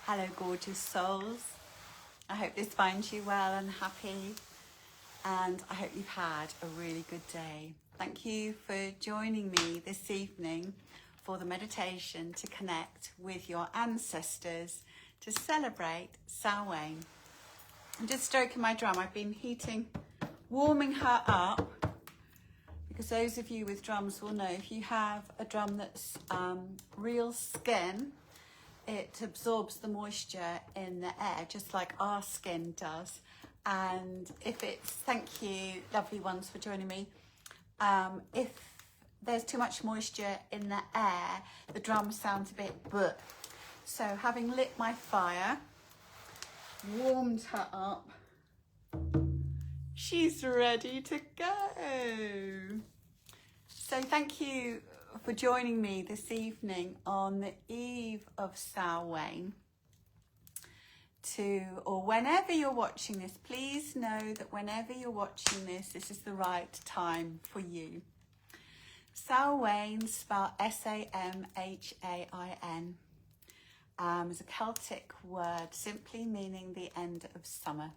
Hello, gorgeous souls. I hope this finds you well and happy, and I hope you've had a really good day. Thank you for joining me this evening for the meditation to connect with your ancestors to celebrate Samhain. I'm just stroking my drum. I've been warming her up, because those of you with drums will know if you have a drum that's real skin, it absorbs the moisture in the air just like our skin does. And if it's, thank you lovely ones for joining me, if there's too much moisture in the air, the drum sounds a bit bleh. So having lit my fire, warmed her up, she's ready to go. So thank you for joining me this evening on the eve of Samhain. Or whenever you're watching this, please know that whenever you're watching this is the right time for you. Samhain, spelled S-A-M-H-A-I-N, is a Celtic word simply meaning the end of summer.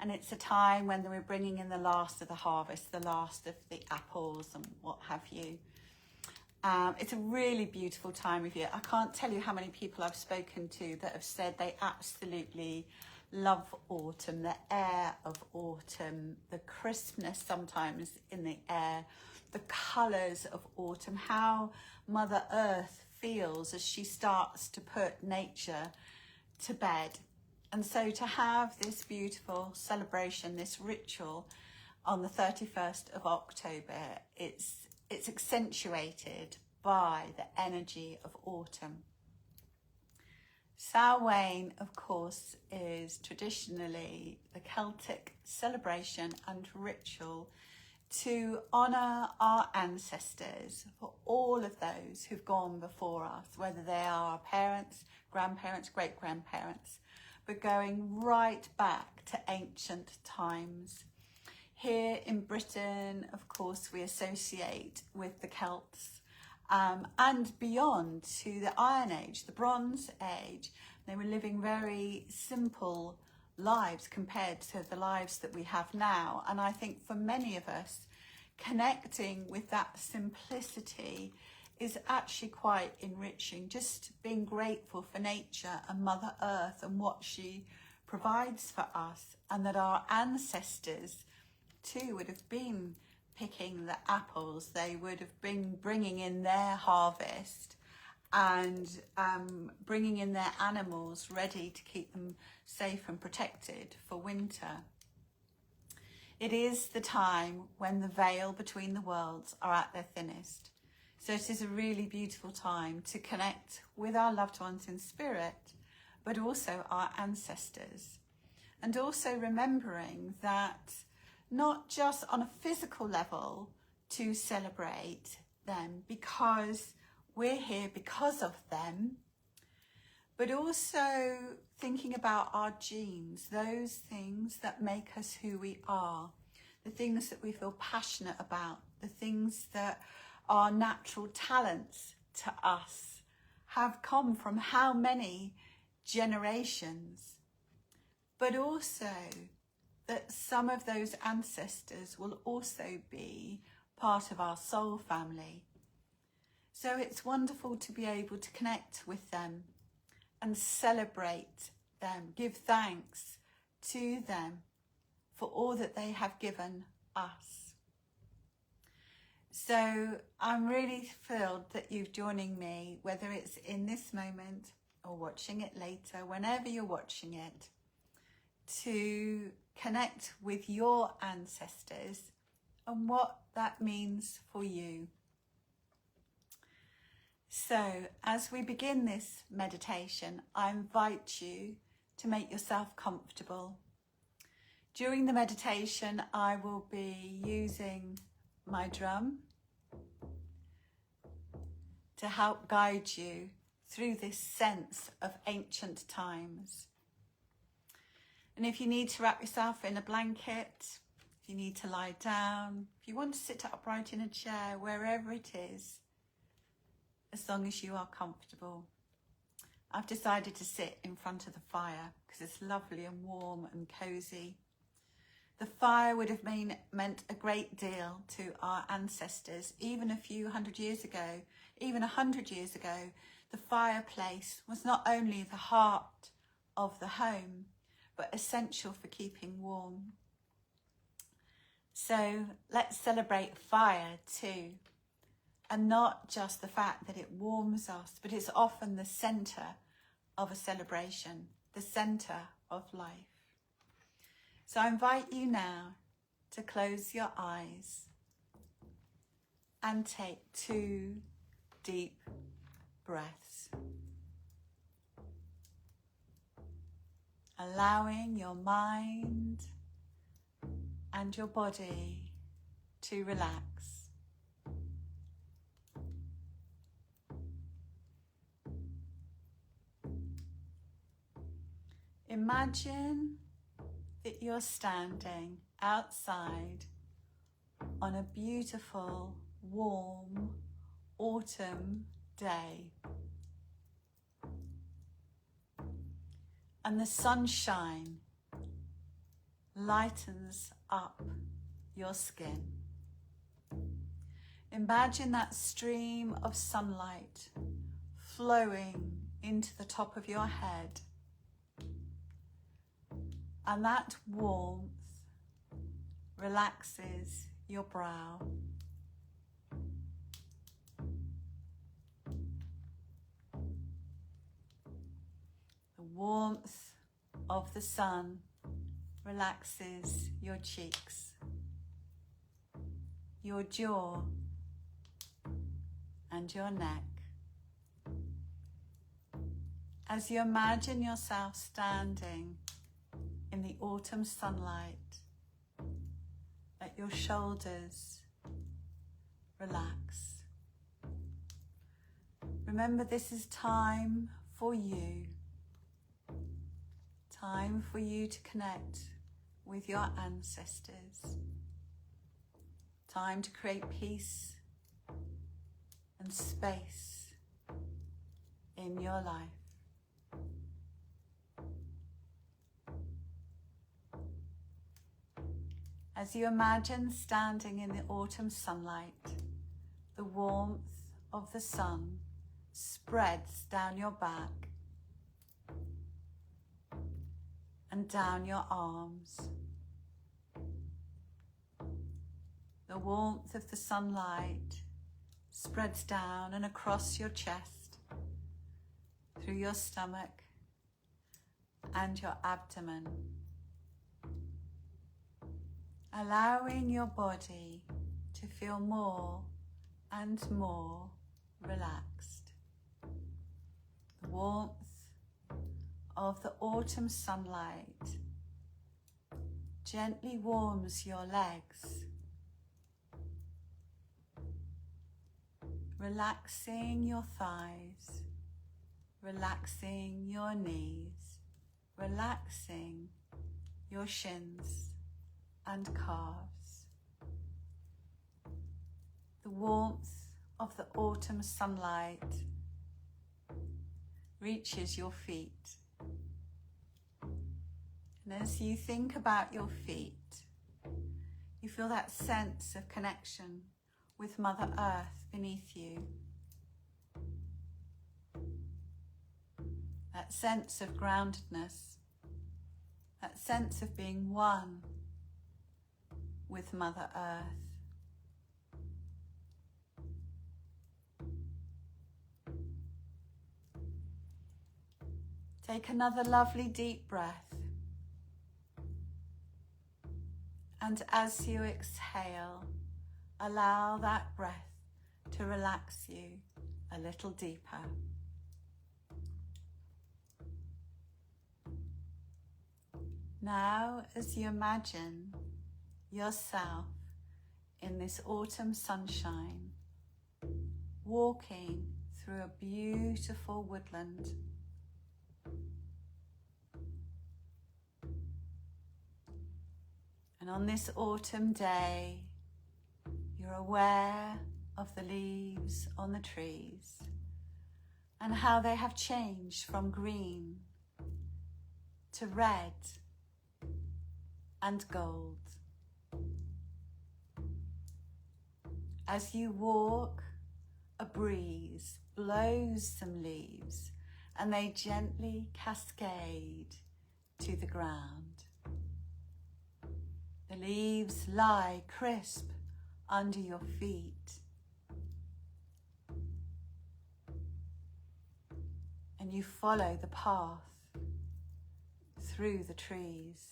And it's a time when we're bringing in the last of the harvest, the last of the apples and what have you. It's a really beautiful time of year. I can't tell you how many people I've spoken to that have said they absolutely love autumn, the air of autumn, the crispness sometimes in the air, the colours of autumn, how Mother Earth feels as she starts to put nature to bed. And so to have this beautiful celebration, this ritual on the 31st of October, it's accentuated by the energy of autumn. Samhain, of course, is traditionally the Celtic celebration and ritual to honour our ancestors, for all of those who've gone before us, whether they are our parents, grandparents, great-grandparents, but going right back to ancient times. Here in Britain, of course, we associate with the Celts and beyond to the Iron Age, the Bronze Age. They were living very simple lives compared to the lives that we have now. And I think for many of us, connecting with that simplicity is actually quite enriching. Just being grateful for nature and Mother Earth and what she provides for us, and that our ancestors too would have been picking the apples, they would have been bringing in their harvest and bringing in their animals ready to keep them safe and protected for winter. It is the time when the veil between the worlds are at their thinnest. So it is a really beautiful time to connect with our loved ones in spirit, but also our ancestors. And also remembering that not just on a physical level to celebrate them because we're here because of them, but also thinking about our genes, those things that make us who we are, the things that we feel passionate about, the things that are natural talents to us, have come from how many generations, but also that some of those ancestors will also be part of our soul family. So it's wonderful to be able to connect with them and celebrate them, give thanks to them for all that they have given us. So I'm really thrilled that you're joining me, whether it's in this moment or watching it later, whenever you're watching it, to connect with your ancestors and what that means for you. So as we begin this meditation, I invite you to make yourself comfortable. During the meditation, I will be using my drum to help guide you through this sense of ancient times. And if you need to wrap yourself in a blanket, if you need to lie down, if you want to sit upright in a chair, wherever it is, as long as you are comfortable, I've decided to sit in front of the fire because it's lovely and warm and cosy. The fire would have meant a great deal to our ancestors. Even a few hundred years ago, even 100 years ago, the fireplace was not only the heart of the home, but essential for keeping warm. So let's celebrate fire too. And not just the fact that it warms us, but it's often the centre of a celebration, the centre of life. So I invite you now to close your eyes and take 2 deep breaths, allowing your mind and your body to relax. Imagine that you're standing outside on a beautiful, warm autumn day, and the sunshine lightens up your skin. Imagine that stream of sunlight flowing into the top of your head, and that warmth relaxes your brow. The warmth of the sun relaxes your cheeks, your jaw, and your neck. As you imagine yourself standing in the autumn sunlight, let your shoulders relax. Remember, this is time for you to connect with your ancestors, time to create peace and space in your life. As you imagine standing in the autumn sunlight, the warmth of the sun spreads down your back and down your arms. The warmth of the sunlight spreads down and across your chest, through your stomach and your abdomen, allowing your body to feel more and more relaxed. The warmth of the autumn sunlight gently warms your legs, relaxing your thighs, relaxing your knees, relaxing your shins and calves. The warmth of the autumn sunlight reaches your feet. And as you think about your feet, you feel that sense of connection with Mother Earth beneath you. That sense of groundedness, that sense of being one with Mother Earth. Take another lovely deep breath. And as you exhale, allow that breath to relax you a little deeper. Now, as you imagine yourself in this autumn sunshine, walking through a beautiful woodland, and on this autumn day, you're aware of the leaves on the trees, and how they have changed from green to red and gold. As you walk, a breeze blows some leaves and they gently cascade to the ground. The leaves lie crisp under your feet, and you follow the path through the trees.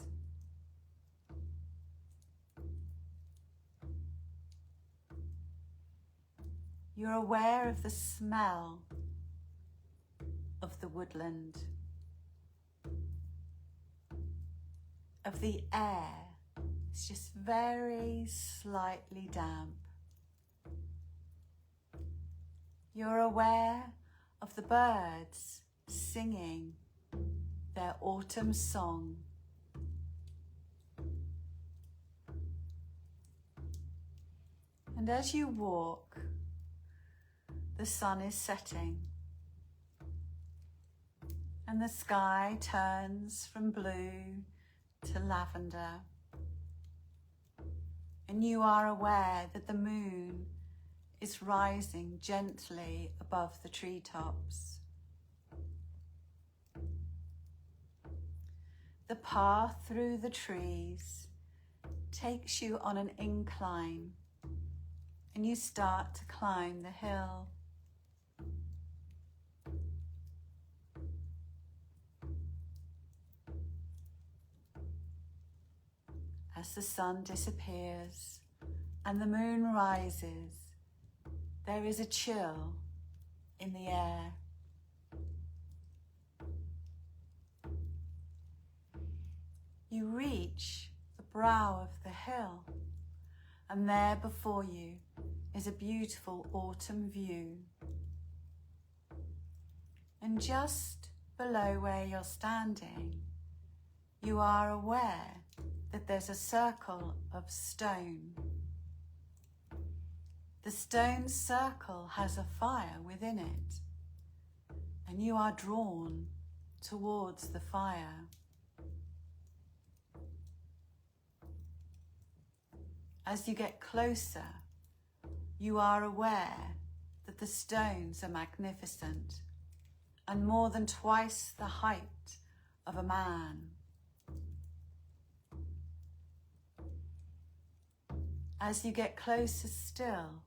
You're aware of the smell of the woodland, of the air. It's just very slightly damp. You're aware of the birds singing their autumn song. And as you walk, the sun is setting and the sky turns from blue to lavender. And you are aware that the moon is rising gently above the treetops. The path through the trees takes you on an incline, and you start to climb the hill. As the sun disappears and the moon rises, there is a chill in the air. You reach the brow of the hill, and there before you is a beautiful autumn view. And just below where you're standing, you are aware that there's a circle of stone. The stone circle has a fire within it, and you are drawn towards the fire. As you get closer, you are aware that the stones are magnificent and more than twice the height of a man. As you get closer still,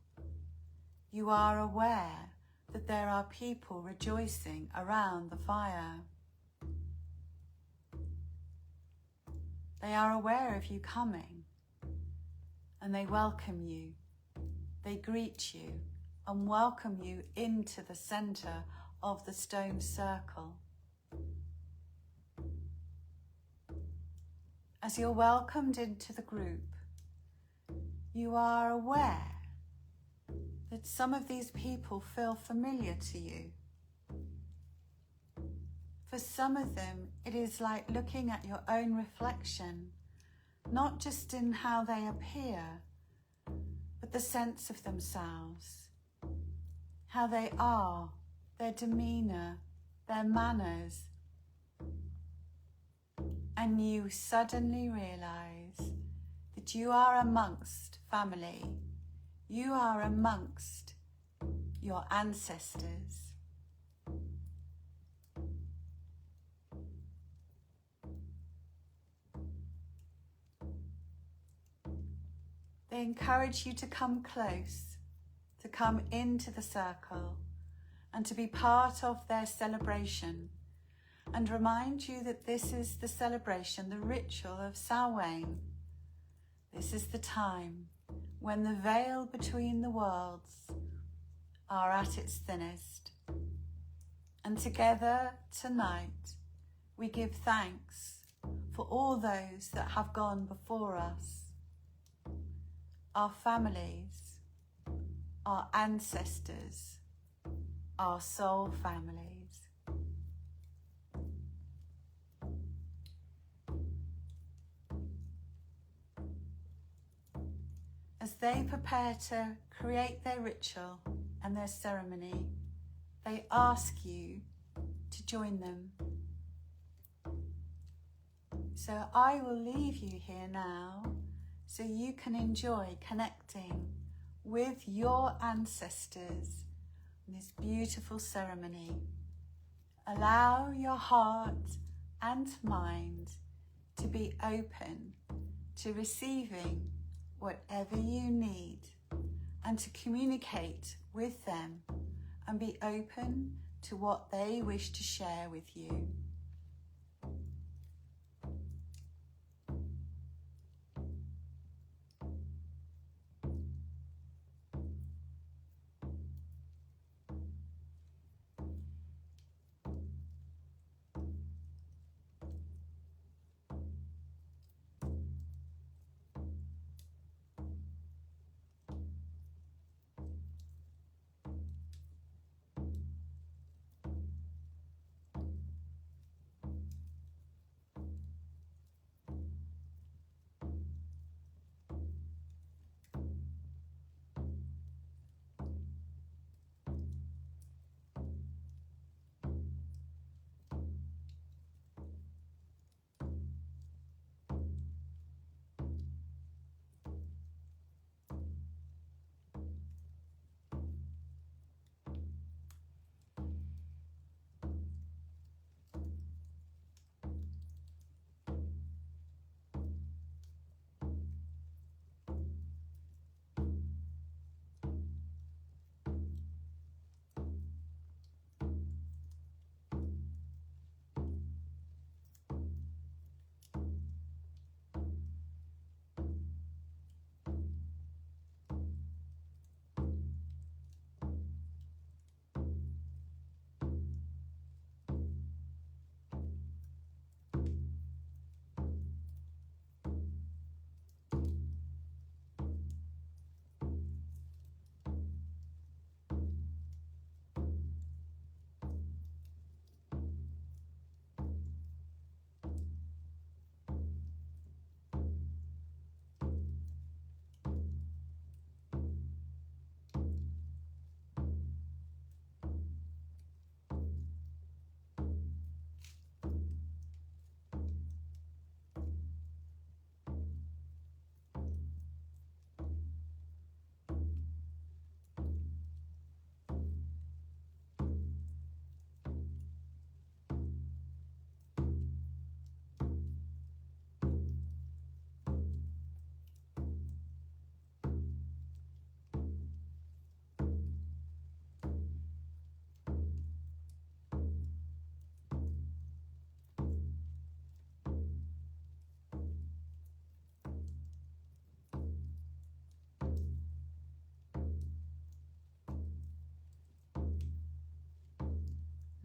you are aware that there are people rejoicing around the fire. They are aware of you coming, and they welcome you. They greet you and welcome you into the center of the stone circle. As you're welcomed into the group, you are aware that some of these people feel familiar to you. For some of them, it is like looking at your own reflection, not just in how they appear, but the sense of themselves, how they are, their demeanor, their manners. And you suddenly realize that you are amongst family. You are amongst your ancestors. They encourage you to come close, to come into the circle, and to be part of their celebration, and remind you that this is the celebration, the ritual of Samhain. This is the time when the veil between the worlds are at its thinnest. And together tonight, we give thanks for all those that have gone before us, our families, our ancestors, our soul families. As they prepare to create their ritual and their ceremony, they ask you to join them. So I will leave you here now so you can enjoy connecting with your ancestors in this beautiful ceremony. Allow your heart and mind to be open to receiving whatever you need and to communicate with them and be open to what they wish to share with you.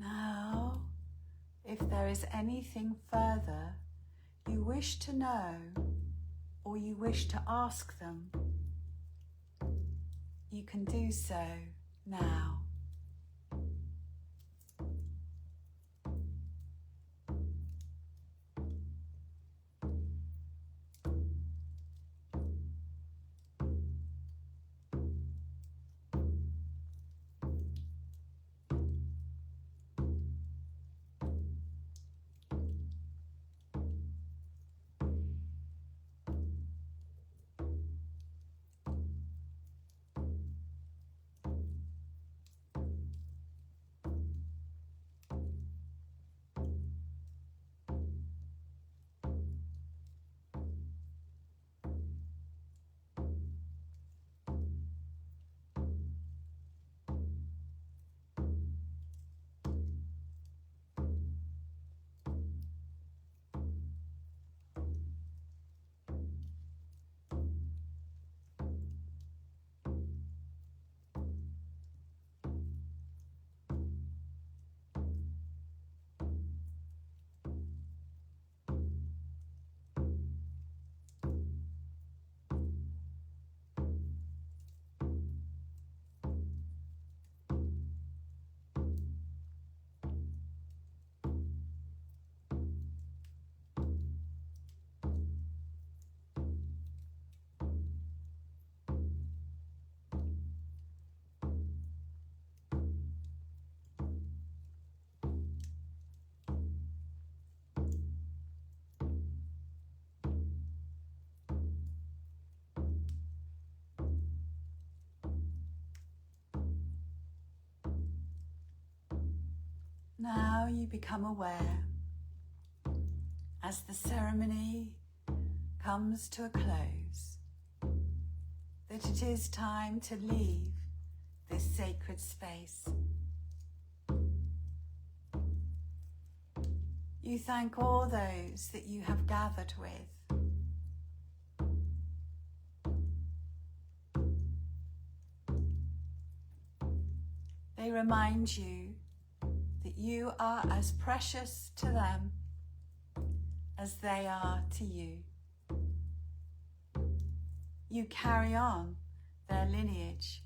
Now, if there is anything further you wish to know or you wish to ask them, you can do so now. Now you become aware as the ceremony comes to a close that it is time to leave this sacred space. You thank all those that you have gathered with. They remind you that you are as precious to them as they are to you. You carry on their lineage.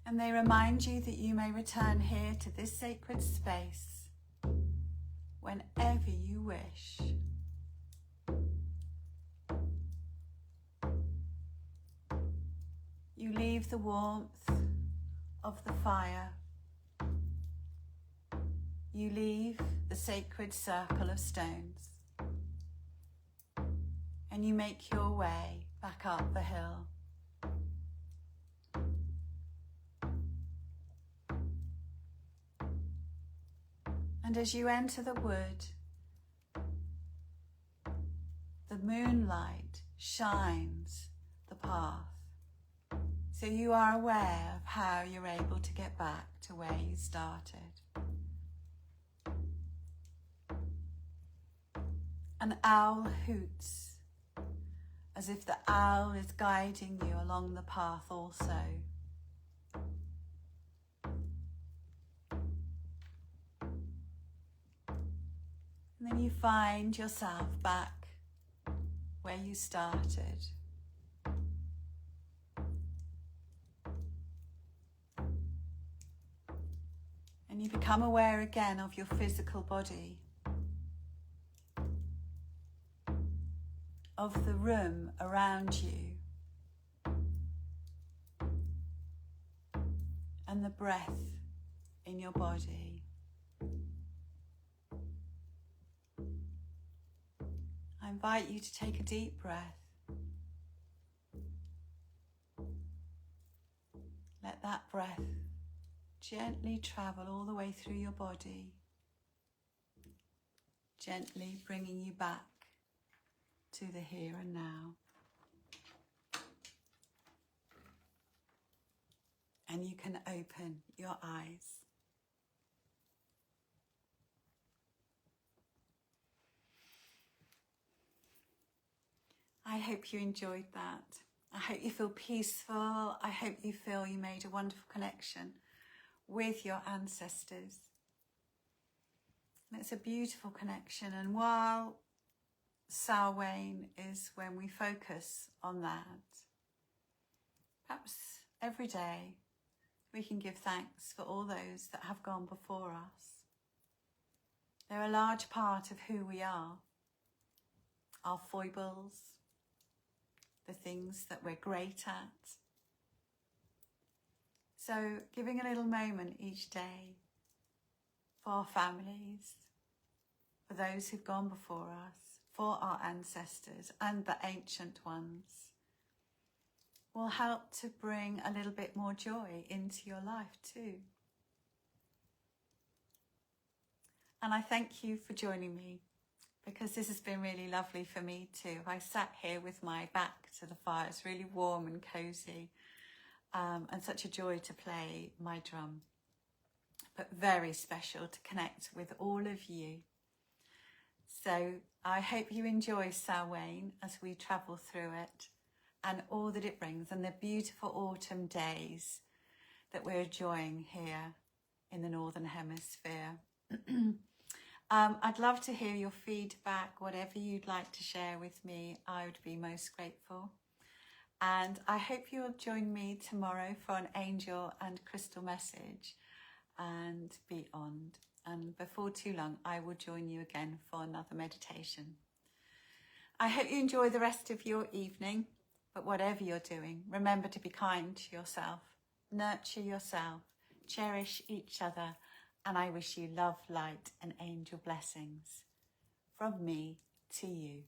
And they remind you that you may return here to this sacred space whenever you wish. You leave the warmth of the fire. You leave the sacred circle of stones. And you make your way back up the hill. And as you enter the wood, the moonlight shines the path. So you are aware of how you're able to get back to where you started. An owl hoots, as if the owl is guiding you along the path also. And then you find yourself back where you started. And you become aware again of your physical body, of the room around you, and the breath in your body. I invite you to take a deep breath. Let that breath gently travel all the way through your body, gently bringing you back to the here and now. And you can open your eyes. I hope you enjoyed that. I hope you feel peaceful. I hope you feel you made a wonderful connection with your ancestors. And it's a beautiful connection. And while Samhain is when we focus on that, perhaps every day we can give thanks for all those that have gone before us. They're a large part of who we are, our foibles, the things that we're great at. So giving a little moment each day for our families, for those who've gone before us, for our ancestors and the ancient ones, will help to bring a little bit more joy into your life too. And I thank you for joining me, because this has been really lovely for me too. I sat here with my back to the fire. It's really warm and cosy, and such a joy to play my drum, but very special to connect with all of you. So I hope you enjoy Samhain as we travel through it and all that it brings, and the beautiful autumn days that we're enjoying here in the Northern Hemisphere. I'd love to hear your feedback, whatever you'd like to share with me. I would be most grateful. And I hope you'll join me tomorrow for an angel and crystal message and beyond. And before too long, I will join you again for another meditation. I hope you enjoy the rest of your evening, but whatever you're doing, remember to be kind to yourself, nurture yourself, cherish each other, and I wish you love, light, and angel blessings from me to you.